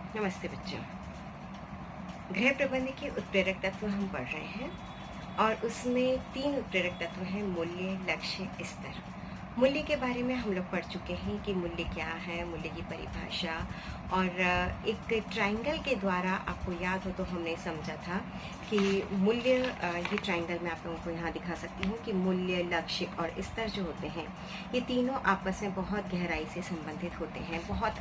नमस्ते बच्चों। गृह प्रबंध के उत्प्रेरक तत्व हम पढ़ रहे हैं और उसमें 3 उत्प्रेरक तत्व हैं: मूल्य, लक्ष्य, स्तर। मूल्य के बारे में हम लोग पढ़ चुके हैं कि मूल्य क्या है, मूल्य की परिभाषा, और एक ट्रायंगल के द्वारा, आपको याद हो तो हमने समझा था कि मूल्य, ये ट्रायंगल मैं आप लोगों को यहाँ दिखा सकती हूँ कि मूल्य, लक्ष्य और स्तर जो होते हैं, ये तीनों आपस में बहुत गहराई से संबंधित होते हैं, बहुत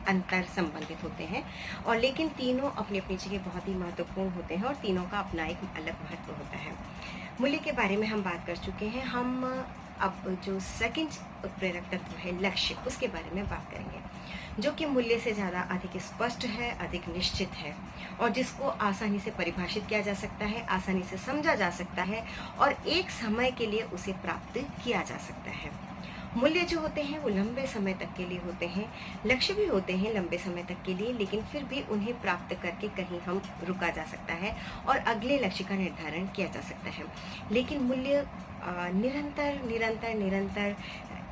अंतर संबंधित होते हैं, और लेकिन तीनों अपनी अपनी जगह बहुत ही महत्वपूर्ण होते हैं और तीनों का अपना एक अलग महत्व होता है। मूल्य के बारे में हम बात कर चुके हैं। हम अब जो सेकंड उत्प्रेरक तत्व है लक्ष्य, उसके बारे में बात करेंगे, जो कि मूल्य से ज़्यादा अधिक स्पष्ट है, अधिक निश्चित है, और जिसको आसानी से परिभाषित किया जा सकता है, आसानी से समझा जा सकता है और एक समय के लिए उसे प्राप्त किया जा सकता है। मूल्य जो होते हैं वो लंबे समय तक के लिए होते हैं, लक्ष्य भी होते हैं लंबे समय तक के लिए, लेकिन फिर भी उन्हें प्राप्त करके कहीं हम रुका जा सकता है और अगले लक्ष्य का निर्धारण किया जा सकता है। लेकिन मूल्य निरंतर निरंतर निरंतर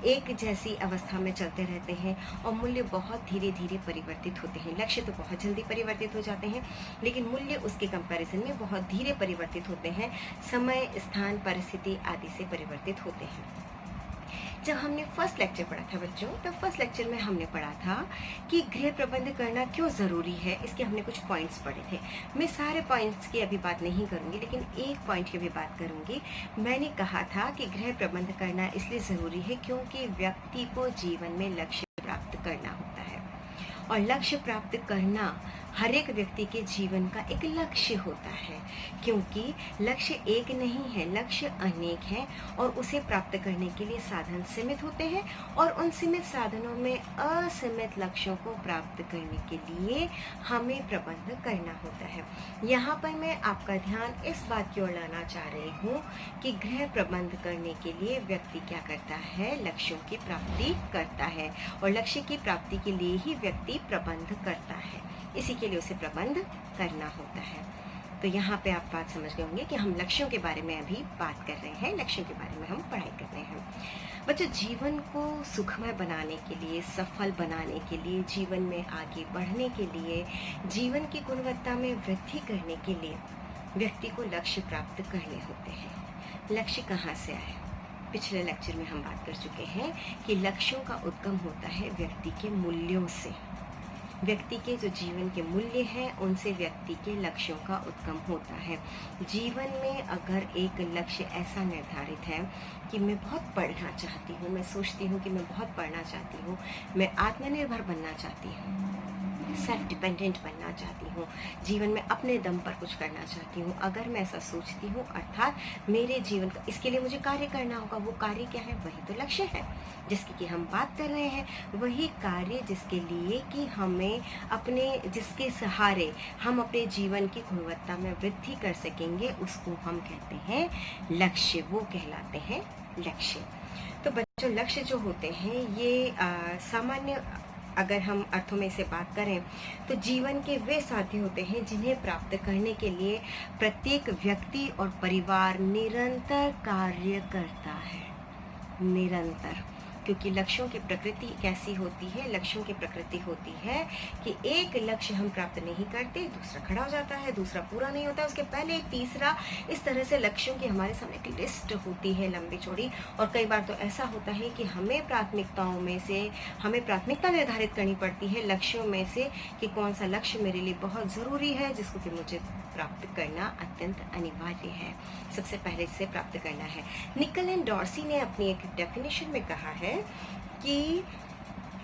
एक जैसी अवस्था में चलते रहते हैं और मूल्य बहुत धीरे धीरे परिवर्तित होते हैं। लक्ष्य तो बहुत जल्दी परिवर्तित हो जाते हैं, लेकिन मूल्य उसके कंपैरिजन में बहुत धीरे परिवर्तित होते हैं, समय, स्थान, परिस्थिति आदि से परिवर्तित होते हैं। जब हमने फर्स्ट लेक्चर पढ़ा था बच्चों, तब फर्स्ट लेक्चर में हमने पढ़ा था कि गृह प्रबंध करना क्यों ज़रूरी है। इसके हमने कुछ पॉइंट्स पढ़े थे। मैं सारे पॉइंट्स की अभी बात नहीं करूँगी, लेकिन एक पॉइंट की भी बात करूँगी। मैंने कहा था कि गृह प्रबंध करना इसलिए ज़रूरी है क्योंकि व्यक्ति को जीवन में लक्ष्य प्राप्त करना होता है, और लक्ष्य प्राप्त करना हर एक व्यक्ति के जीवन का एक लक्ष्य होता है, क्योंकि लक्ष्य एक नहीं है, लक्ष्य अनेक है, और उसे प्राप्त करने के लिए साधन सीमित होते हैं, और उन सीमित साधनों में असीमित लक्ष्यों को प्राप्त करने के लिए हमें प्रबंध करना होता है। यहाँ पर मैं आपका ध्यान इस बात की ओर लाना चाह रही हूँ कि गृह प्रबंध करने के लिए व्यक्ति क्या करता है, लक्ष्यों की प्राप्ति करता है, और लक्ष्य की प्राप्ति के लिए ही व्यक्ति प्रबंध करता है, इसी के लिए उसे प्रबंध करना होता है। तो यहाँ पे आप बात समझ गए होंगे कि हम लक्ष्यों के बारे में अभी बात कर रहे हैं, लक्ष्यों के बारे में हम पढ़ाई कर रहे हैं। बच्चों, जीवन को सुखमय बनाने के लिए, सफल बनाने के लिए, जीवन में आगे बढ़ने के लिए, जीवन की गुणवत्ता में वृद्धि करने के लिए व्यक्ति को लक्ष्य प्राप्त करने होते हैं। लक्ष्य कहाँ से आए? पिछले लेक्चर में हम बात कर चुके हैं कि लक्ष्यों का उद्गम होता है व्यक्ति के मूल्यों से। व्यक्ति के जो जीवन के मूल्य हैं, उनसे व्यक्ति के लक्ष्यों का उद्गम होता है। जीवन में अगर एक लक्ष्य ऐसा निर्धारित है कि मैं बहुत पढ़ना चाहती हूँ, मैं सोचती हूँ कि मैं बहुत पढ़ना चाहती हूँ, मैं आत्मनिर्भर बनना चाहती हूँ, सेल्फ डिपेंडेंट बनना चाहती हूँ, जीवन में अपने दम पर कुछ करना चाहती हूँ, अगर मैं ऐसा सोचती हूँ, अर्थात मेरे जीवन का, इसके लिए मुझे कार्य करना होगा। वो कार्य क्या है? वही तो लक्ष्य है जिसकी कि हम बात कर रहे हैं। वही कार्य जिसके लिए कि हमें अपने, जिसके सहारे हम अपने जीवन की गुणवत्ता में वृद्धि कर सकेंगे, उसको हम कहते हैं लक्ष्य। वो कहलाते हैं लक्ष्य। तो बच्चों, लक्ष्य जो होते हैं ये सामान्य, अगर हम अर्थों में से बात करें तो जीवन के वे साध्य होते हैं जिन्हें प्राप्त करने के लिए प्रत्येक व्यक्ति और परिवार निरंतर कार्य करता है। निरंतर, क्योंकि लक्ष्यों की प्रकृति कैसी होती है? लक्ष्यों की प्रकृति होती है कि एक लक्ष्य हम प्राप्त नहीं करते, दूसरा खड़ा हो जाता है, दूसरा पूरा नहीं होता, उसके पहले एक तीसरा, इस तरह से लक्ष्यों की हमारे सामने एक लिस्ट होती है लंबी चौड़ी। और कई बार तो ऐसा होता है कि हमें प्राथमिकताओं में से, हमें प्राथमिकता निर्धारित करनी पड़ती है लक्ष्यों में से कि कौन सा लक्ष्य मेरे लिए बहुत ज़रूरी है, जिसको कि मुझे प्राप्त करना अत्यंत अनिवार्य है, सबसे पहले इसे प्राप्त करना है। निकल एंड डॉर्सी ने अपनी एक डेफिनेशन में कहा है कि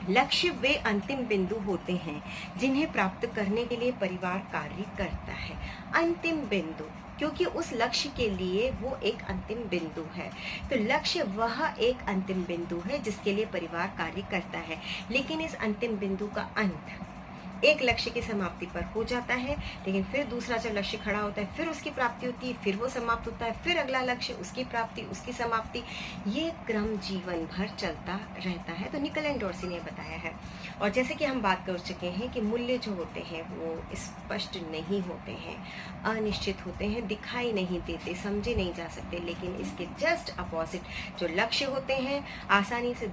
लक्ष्य वे अंतिम बिंदु होते हैं जिन्हें प्राप्त करने के लिए परिवार कार्य करता है। अंतिम बिंदु, क्योंकि उस लक्ष्य के लिए वो एक अंतिम बिंदु है, तो लक्ष्य वह एक अंतिम बिंदु है जिसके लिए परिवार कार्य करता है। लेकिन इस अंतिम बिंदु का अंत एक लक्ष्य की समाप्ति पर हो जाता है, लेकिन फिर दूसरा जब लक्ष्य खड़ा होता है, फिर उसकी प्राप्ति होती है, फिर वो समाप्त होता है, फिर अगला लक्ष्य, उसकी प्राप्ति, उसकी समाप्ति, ये क्रम जीवन भर चलता रहता है। तो निकल एंड डॉर्सी ने बताया है। और जैसे कि हम बात कर चुके हैं कि मूल्य जो होते हैं वो स्पष्ट नहीं होते हैं, अनिश्चित होते हैं, दिखाई नहीं देते, समझे नहीं जा सकते, लेकिन इसके जस्ट अपोजिट जो लक्ष्य होते हैं आसानी से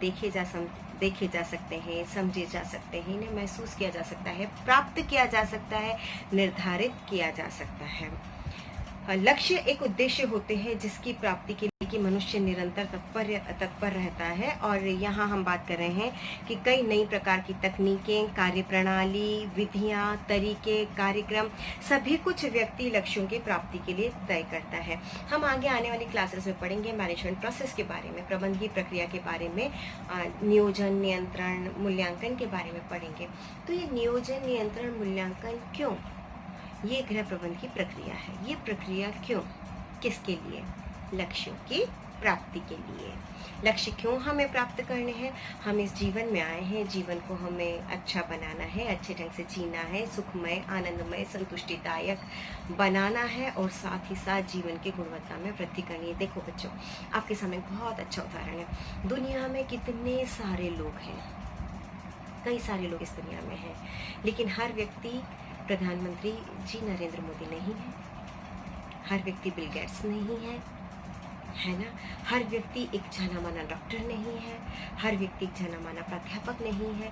देखे जा सकते हैं, समझे जा सकते हैं, इन्हें महसूस किया जा सकता है, प्राप्त किया जा सकता है, निर्धारित किया जा सकता है। लक्ष्य एक उद्देश्य होते हैं जिसकी प्राप्ति के लिए कि मनुष्य निरंतर तत्पर रहता है। और यहाँ हम बात कर रहे हैं कि कई नई प्रकार की तकनीकें, कार्यप्रणाली, विधियाँ, तरीके, कार्यक्रम, सभी कुछ व्यक्ति लक्ष्यों की प्राप्ति के लिए तय करता है। हम आगे आने वाली क्लासेस में पढ़ेंगे मैनेजमेंट प्रोसेस के बारे में, प्रबंधकीय प्रक्रिया के बारे में, नियोजन, नियंत्रण, मूल्यांकन के बारे में पढ़ेंगे। तो ये नियोजन, नियंत्रण, मूल्यांकन क्यों? ये गृह प्रबंध की प्रक्रिया है। ये प्रक्रिया क्यों? किसके लिए? लक्ष्यों की प्राप्ति के लिए। लक्ष्य क्यों हमें प्राप्त करने हैं? हम इस जीवन में आए हैं, जीवन को हमें अच्छा बनाना है, अच्छे ढंग से जीना है, सुखमय, आनंदमय, संतुष्टिदायक बनाना है और साथ ही साथ जीवन की गुणवत्ता में वृद्धि करनी है। देखो बच्चों, आपके सामने बहुत अच्छा उदाहरण है। दुनिया में कितने सारे लोग हैं, कई सारे लोग इस दुनिया में हैं, लेकिन हर व्यक्ति प्रधानमंत्री जी नरेंद्र मोदी नहीं है, हर व्यक्ति बिल गेट्स नहीं है ना? हर व्यक्ति एक जाना माना डॉक्टर नहीं है, हर व्यक्ति एक जाना माना प्राध्यापक नहीं है।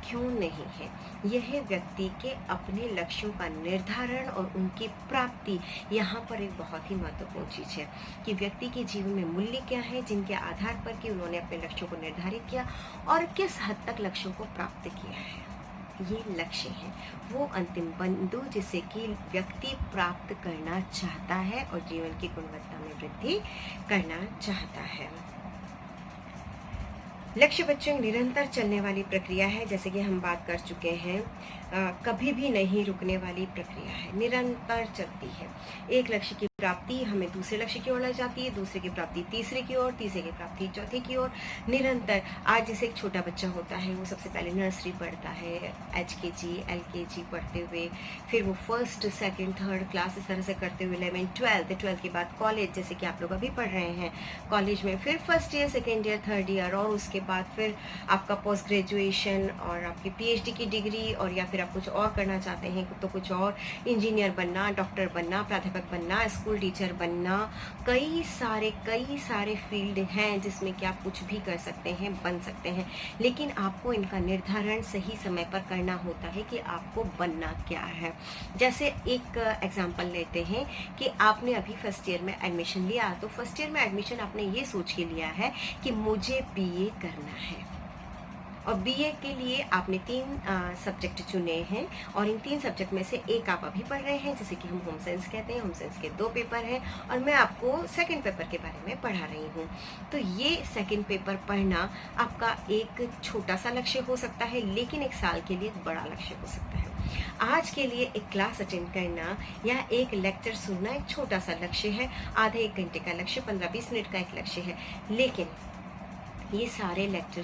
क्यों नहीं है? यह व्यक्ति के अपने लक्ष्यों का निर्धारण और उनकी प्राप्ति यहाँ पर एक बहुत ही महत्वपूर्ण चीज़ है कि व्यक्ति के जीवन में मूल्य क्या है जिनके आधार पर कि उन्होंने अपने लक्ष्यों को निर्धारित किया और किस हद तक लक्ष्यों को प्राप्त किया है। ये लक्ष्य है, वो अंतिम बिंदु जिसे कि व्यक्ति प्राप्त करना चाहता है और जीवन की गुणवत्ता में वृद्धि करना चाहता है। लक्ष्य बच्चों निरंतर चलने वाली प्रक्रिया है, जैसे कि हम बात कर चुके हैं। कभी भी नहीं रुकने वाली प्रक्रिया है, निरंतर चलती है। एक लक्ष्य की प्राप्ति हमें दूसरे लक्ष्य की ओर ले जाती है, दूसरे की प्राप्ति तीसरे की ओर, तीसरे की प्राप्ति चौथे की ओर, निरंतर। आज जैसे एक छोटा बच्चा होता है, वो सबसे पहले नर्सरी पढ़ता है, HKG, LKG पढ़ते हुए, फिर वो फर्स्ट, सेकंड, थर्ड क्लास इस तरह से करते हुए 11th, 12th के बाद कॉलेज, जैसे कि आप लोग अभी पढ़ रहे हैं। कॉलेज में फिर first year, second year, third year और उसके बाद फिर आपका पोस्ट ग्रेजुएशन और आपकी PhD की डिग्री, और या फिर आप कुछ और करना चाहते हैं तो कुछ और, इंजीनियर बनना, डॉक्टर बनना, प्राध्यापक बनना, स्कूल टीचर बनना, कई सारे फील्ड हैं जिसमें कि आप कुछ भी कर सकते हैं, बन सकते हैं। लेकिन आपको इनका निर्धारण सही समय पर करना होता है कि आपको बनना क्या है। जैसे एक एग्जांपल लेते हैं कि आपने अभी फर्स्ट ईयर में एडमिशन लिया, तो फर्स्ट ईयर में एडमिशन आपने ये सोच के लिया है कि मुझे BA करना है, और BA के लिए आपने 3 सब्जेक्ट चुने हैं और इन 3 सब्जेक्ट में से एक आप अभी पढ़ रहे हैं, जैसे कि हम होम साइंस कहते हैं। होम साइंस के 2 पेपर हैं और मैं आपको सेकंड पेपर के बारे में पढ़ा रही हूँ। तो ये सेकंड पेपर पढ़ना आपका एक छोटा सा लक्ष्य हो सकता है, लेकिन एक साल के लिए एक बड़ा लक्ष्य हो सकता है। आज के लिए एक क्लास अटेंड करना या एक लेक्चर सुनना एक छोटा सा लक्ष्य है, आधे 1 घंटे का लक्ष्य, 15-20 मिनट का एक लक्ष्य है। लेकिन ये सारे लेक्चर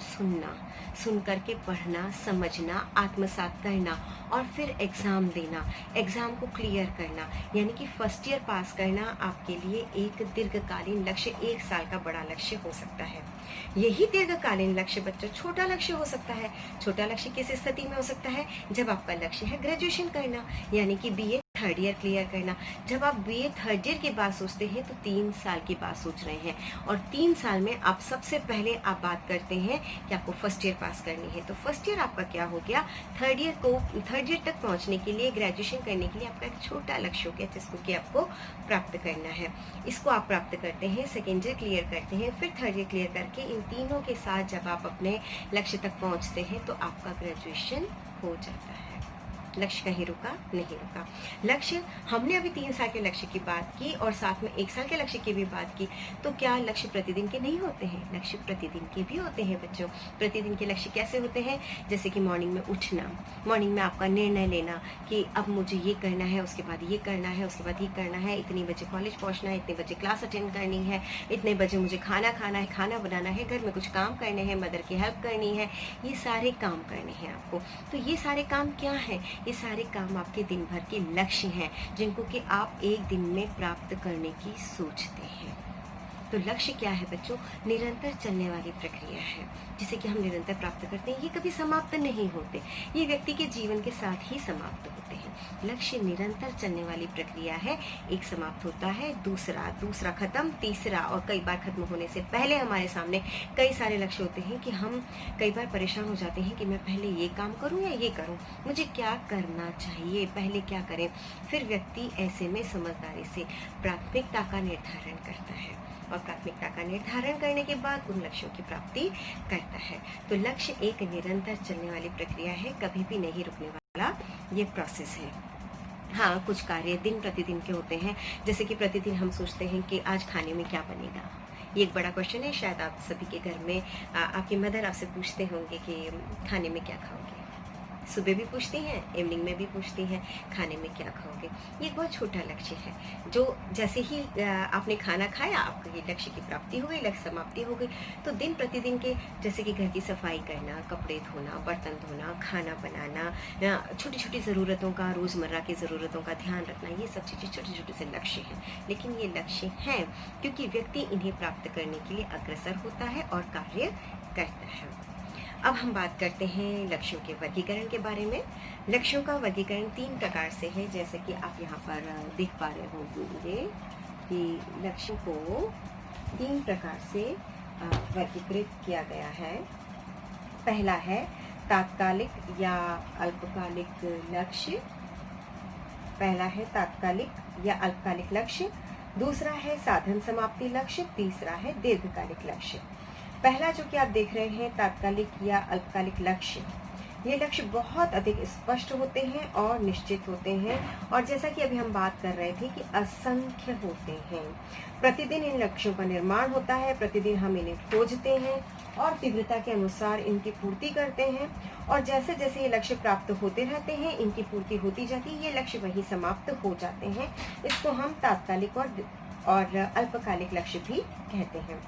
सुन करके पढ़ना, समझना, आत्मसात करना और फिर एग्ज़ाम देना, एग्ज़ाम को क्लियर करना, यानी कि फर्स्ट ईयर पास करना आपके लिए एक दीर्घकालीन लक्ष्य, 1 साल का बड़ा लक्ष्य हो सकता है। यही दीर्घकालीन लक्ष्य बच्चों छोटा लक्ष्य हो सकता है। छोटा लक्ष्य किस स्थिति में हो सकता है? जब आपका लक्ष्य है ग्रेजुएशन करना, यानी कि BA थर्ड ईयर क्लियर करना। जब आप BA थर्ड ईयर की बात सोचते हैं तो 3 साल की बात सोच रहे हैं, और 3 साल में आप सबसे पहले आप बात करते हैं कि आपको फर्स्ट ईयर पास करनी है। तो फर्स्ट ईयर आपका क्या हो गया? थर्ड ईयर तक पहुंचने के लिए, ग्रेजुएशन करने के लिए आपका एक छोटा लक्ष्य हो गया जिसको कि आपको प्राप्त करना है। इसको आप प्राप्त करते हैं, सेकेंड ईयर क्लियर करते हैं, फिर थर्ड ईयर क्लियर करके इन तीनों के साथ जब आप अपने लक्ष्य तक पहुँचते हैं तो आपका ग्रेजुएशन हो जाता है। लक्ष्य कहीं रुका नहीं रुका। लक्ष्य, हमने अभी 3 साल के लक्ष्य की बात की और साथ में 1 साल के लक्ष्य की भी बात की। तो क्या लक्ष्य प्रतिदिन के नहीं होते हैं? लक्ष्य प्रतिदिन के भी होते हैं बच्चों। प्रतिदिन के लक्ष्य कैसे होते हैं? जैसे कि मॉर्निंग में उठना, मॉर्निंग में आपका निर्णय लेना कि अब मुझे ये करना है, उसके बाद ये करना है, उसके बाद ये करना है, इतनी बजे कॉलेज पहुँचना है, इतने बजे क्लास अटेंड करनी है, इतने बजे मुझे खाना खाना है, खाना बनाना है, घर में कुछ काम करने हैं, मदर की हेल्प करनी है, ये सारे काम करने हैं आपको। तो ये सारे काम क्या हैं? ये सारे काम आपके दिन भर के लक्ष्य हैं जिनको कि आप एक दिन में प्राप्त करने की सोचते हैं। तो लक्ष्य क्या है बच्चों? निरंतर चलने वाली प्रक्रिया है जिसे कि हम निरंतर प्राप्त करते हैं। ये कभी समाप्त नहीं होते, ये व्यक्ति के जीवन के साथ ही समाप्त होते हैं। लक्ष्य निरंतर चलने वाली प्रक्रिया है। एक समाप्त होता है, दूसरा खत्म, तीसरा, और कई बार खत्म होने से पहले हमारे सामने कई सारे लक्ष्य होते हैं कि हम कई बार परेशान हो जाते हैं कि मैं पहले ये काम करूं या ये करूं, मुझे क्या करना चाहिए, पहले क्या करें। फिर व्यक्ति ऐसे में समझदारी से प्राथमिकता का निर्धारण करता है और प्राथमिकता का निर्धारण करने के बाद उन लक्ष्यों की प्राप्ति करता है। तो लक्ष्य एक निरंतर चलने वाली प्रक्रिया है, कभी भी नहीं रुकने वाला ये प्रोसेस है। हाँ, कुछ कार्य दिन प्रतिदिन के होते हैं, जैसे कि प्रतिदिन हम सोचते हैं कि आज खाने में क्या बनेगा। ये एक बड़ा क्वेश्चन है, शायद आप सभी के घर में आपकी मदर आपसे पूछते होंगे कि खाने में क्या खाओगे। सुबह भी पूछती हैं, इवनिंग में भी पूछती हैं खाने में क्या खाओगे। ये एक बहुत छोटा लक्ष्य है, जो जैसे ही आपने खाना खाया आपके लक्ष्य की प्राप्ति हो गई, लक्ष्य समाप्ति हो गई। तो दिन प्रतिदिन के, जैसे कि घर की सफाई करना, कपड़े धोना, बर्तन धोना, खाना बनाना, छोटी छोटी ज़रूरतों का, रोज़मर्रा की ज़रूरतों का ध्यान रखना, ये सब चीज़ें छोटे छोटे से लक्ष्य हैं। लेकिन ये लक्ष्य हैं क्योंकि व्यक्ति इन्हें प्राप्त करने के लिए अग्रसर होता है और कार्य करता है। अब हम बात करते हैं लक्ष्यों के वर्गीकरण के बारे में। लक्ष्यों का वर्गीकरण 3 प्रकार से है, जैसे कि आप यहाँ पर देख पा रहे होंगे कि लक्ष्यों को 3 प्रकार से वर्गीकृत किया गया है। पहला है तात्कालिक या अल्पकालिक लक्ष्य। पहला है तात्कालिक या अल्पकालिक लक्ष्य, दूसरा है साधन समाप्ति लक्ष्य, तीसरा है दीर्घकालिक लक्ष्य। पहला जो कि आप देख रहे हैं तात्कालिक या अल्पकालिक लक्ष्य, ये लक्ष्य बहुत अधिक स्पष्ट होते हैं और निश्चित होते हैं, और जैसा कि अभी हम बात कर रहे थे कि असंख्य होते हैं। प्रतिदिन इन लक्ष्यों का निर्माण होता है, प्रतिदिन हम इन्हें खोजते हैं और तीव्रता के अनुसार इनकी पूर्ति करते हैं, और जैसे जैसे ये लक्ष्य प्राप्त होते रहते हैं, इनकी पूर्ति होती जाती है, ये लक्ष्य वहीं समाप्त हो जाते हैं। इसको हम तात्कालिक और अल्पकालिक लक्ष्य भी कहते हैं।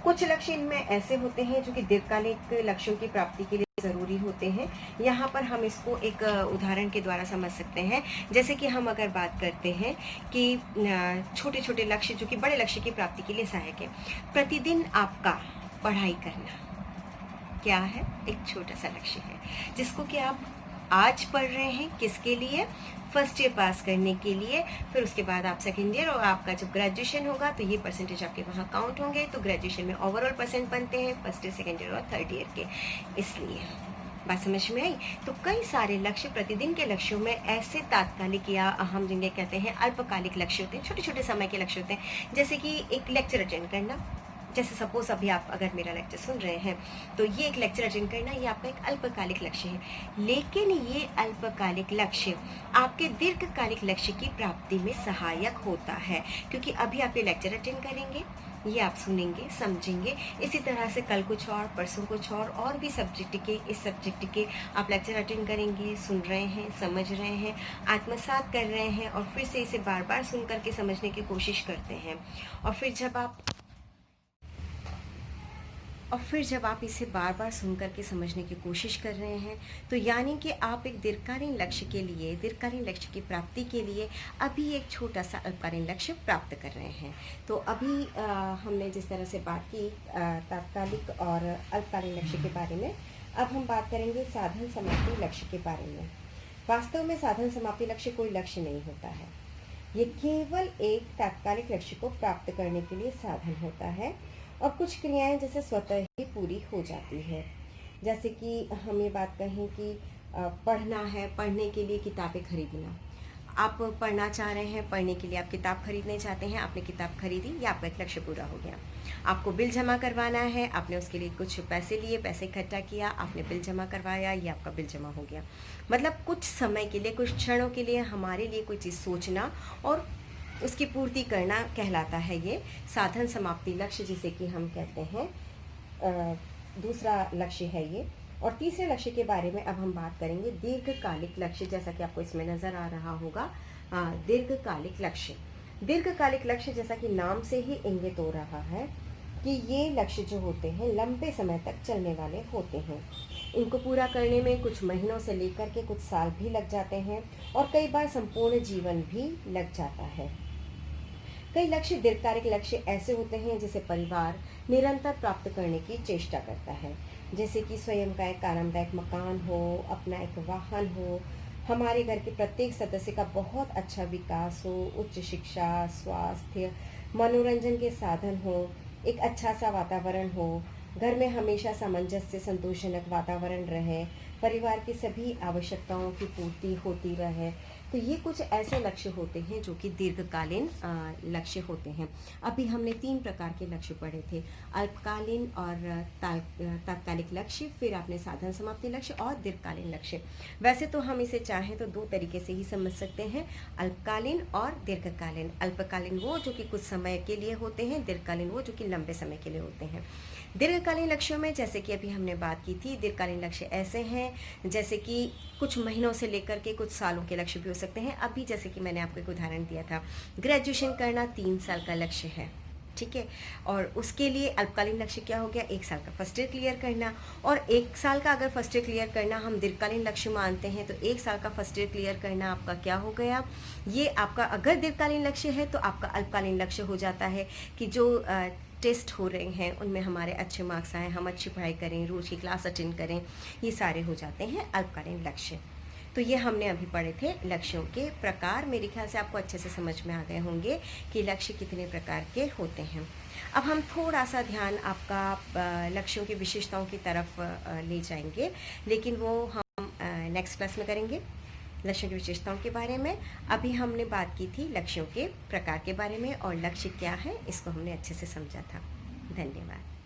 कुछ लक्ष्य इनमें ऐसे होते हैं जो कि दीर्घकालिक लक्ष्यों की प्राप्ति के लिए ज़रूरी होते हैं। यहाँ पर हम इसको एक उदाहरण के द्वारा समझ सकते हैं। जैसे कि हम अगर बात करते हैं कि छोटे छोटे लक्ष्य जो कि बड़े लक्ष्य की प्राप्ति के लिए सहायक है। प्रतिदिन आपका पढ़ाई करना क्या है, एक छोटा सा लक्ष्य है जिसको कि आप आज पढ़ रहे हैं, किसके लिए, फर्स्ट ईयर पास करने के लिए। फिर उसके बाद आप सेकेंड ईयर और आपका जब ग्रेजुएशन होगा तो ये परसेंटेज आपके वहाँ काउंट होंगे। तो ग्रेजुएशन में ओवरऑल परसेंट बनते हैं फर्स्ट ईयर, सेकेंड ईयर और थर्ड ईयर के। इसलिए बात समझ में आई। तो कई सारे लक्ष्य, प्रतिदिन के लक्ष्यों में ऐसे तात्कालिक या हम जिन्हें कहते हैं अल्पकालिक लक्ष्य होते हैं, छोटे छोटे समय के लक्ष्य होते हैं। जैसे कि एक लेक्चर अटेंड करना, जैसे सपोज अभी आप अगर मेरा लेक्चर सुन रहे हैं तो ये एक लेक्चर अटेंड करना, ये आपका एक अल्पकालिक लक्ष्य है। लेकिन ये अल्पकालिक लक्ष्य आपके दीर्घकालिक लक्ष्य की प्राप्ति में सहायक होता है, क्योंकि अभी आप ये लेक्चर अटेंड करेंगे, ये आप सुनेंगे, समझेंगे, इसी तरह से कल कुछ और, परसों कुछ और भी सब्जेक्ट के, इस सब्जेक्ट के आप लेक्चर अटेंड करेंगे, सुन रहे हैं, समझ रहे हैं, आत्मसात कर रहे हैं, और फिर से इसे बार बार सुन करके समझने की कोशिश करते हैं। और फिर जब आप इसे बार बार सुन करके समझने की कोशिश कर रहे हैं, तो यानी कि आप एक दीर्घकालीन लक्ष्य के लिए, दीर्घकालीन लक्ष्य की प्राप्ति के लिए अभी एक छोटा सा अल्पकालीन लक्ष्य प्राप्त कर रहे हैं। तो अभी हमने जिस तरह से बात की तात्कालिक और अल्पकालीन लक्ष्य के बारे में, अब हम बात करेंगे साधन समाप्ति लक्ष्य के बारे में। वास्तव में साधन समाप्ति लक्ष्य कोई लक्ष्य नहीं होता है, ये केवल एक तात्कालिक लक्ष्य को प्राप्त करने के लिए साधन होता है, और कुछ क्रियाएं जैसे स्वतः ही पूरी हो जाती है। जैसे कि हम ये बात कहें कि पढ़ना है, पढ़ने के लिए किताबें खरीदना। आप पढ़ना चाह रहे हैं, पढ़ने के लिए आप किताब खरीदने चाहते हैं, आपने किताब खरीदी, ये आपका एक लक्ष्य पूरा हो गया। आपको बिल जमा करवाना है, आपने उसके लिए कुछ पैसे लिए, पैसे इकट्ठा किया, आपने बिल जमा करवाया, ये आपका बिल जमा हो गया। मतलब कुछ समय के लिए, कुछ क्षणों के लिए हमारे लिए कोई चीज़ सोचना और उसकी पूर्ति करना कहलाता है ये साधन समाप्ति लक्ष्य, जिसे कि हम कहते हैं दूसरा लक्ष्य है ये। और तीसरे लक्ष्य के बारे में अब हम बात करेंगे दीर्घकालिक लक्ष्य, जैसा कि आपको इसमें नज़र आ रहा होगा। दीर्घकालिक लक्ष्य, दीर्घकालिक लक्ष्य जैसा कि नाम से ही इंगित हो रहा है कि ये लक्ष्य जो होते हैं लंबे समय तक चलने वाले होते हैं। इनको पूरा करने में कुछ महीनों से लेकर के कुछ साल भी लग जाते हैं, और कई बार संपूर्ण जीवन भी लग जाता है। कई लक्ष्य, दीर्घकालिक लक्ष्य ऐसे होते हैं जिसे परिवार निरंतर प्राप्त करने की चेष्टा करता है, जैसे कि स्वयं का एक आरामदायक मकान हो, अपना एक वाहन हो, हमारे घर के प्रत्येक सदस्य का बहुत अच्छा विकास हो, उच्च शिक्षा, स्वास्थ्य, मनोरंजन के साधन हो, एक अच्छा सा वातावरण हो, घर में हमेशा सामंजस्य संतोषजनक वातावरण रहे, परिवार की सभी आवश्यकताओं की पूर्ति होती रहे। तो ये कुछ ऐसे लक्ष्य होते हैं जो कि दीर्घकालीन लक्ष्य होते हैं। अभी हमने 3 प्रकार के लक्ष्य पढ़े थे, अल्पकालीन और तात्कालिक लक्ष्य, फिर आपने साधन समाप्ति लक्ष्य और दीर्घकालीन लक्ष्य। वैसे तो हम इसे चाहें तो 2 तरीके से ही समझ सकते हैं, अल्पकालीन और दीर्घकालीन। अल्पकालीन वो जो कि कुछ समय के लिए होते हैं, दीर्घकालीन वो जो कि लंबे समय के लिए होते हैं। दीर्घकालीन लक्ष्यों में जैसे कि अभी हमने बात की थी, दीर्घकालीन लक्ष्य ऐसे हैं जैसे कि कुछ महीनों से लेकर के कुछ सालों के लक्ष्य भी हो सकते हैं। अभी जैसे कि मैंने आपको एक उदाहरण दिया था, ग्रेजुएशन करना 3 साल का लक्ष्य है, ठीक है। और उसके लिए अल्पकालीन लक्ष्य क्या हो गया, 1 साल का फर्स्ट ईयर क्लियर करना। और 1 साल का अगर फर्स्ट ईयर क्लियर करना हम दीर्घकालीन लक्ष्य मानते हैं, तो 1 साल का फर्स्ट ईयर क्लियर करना आपका क्या हो गया, ये आपका अगर दीर्घकालीन लक्ष्य है तो आपका अल्पकालीन लक्ष्य हो जाता है कि जो टेस्ट हो रहे हैं उनमें हमारे अच्छे मार्क्स आएँ, हम अच्छी पढ़ाई करें, रोज़ की क्लास अटेंड करें, ये सारे हो जाते हैं अल्पकालीन लक्ष्य। तो ये हमने अभी पढ़े थे लक्ष्यों के प्रकार। मेरे ख्याल से आपको अच्छे से समझ में आ गए होंगे कि लक्ष्य कितने प्रकार के होते हैं। अब हम थोड़ा सा ध्यान आपका लक्ष्यों की विशेषताओं की तरफ ले जाएंगे, लेकिन वो हम नेक्स्ट क्लास में करेंगे, लक्ष्यों की विशेषताओं के बारे में। अभी हमने बात की थी लक्ष्यों के प्रकार के बारे में, और लक्ष्य क्या है इसको हमने अच्छे से समझा था। धन्यवाद।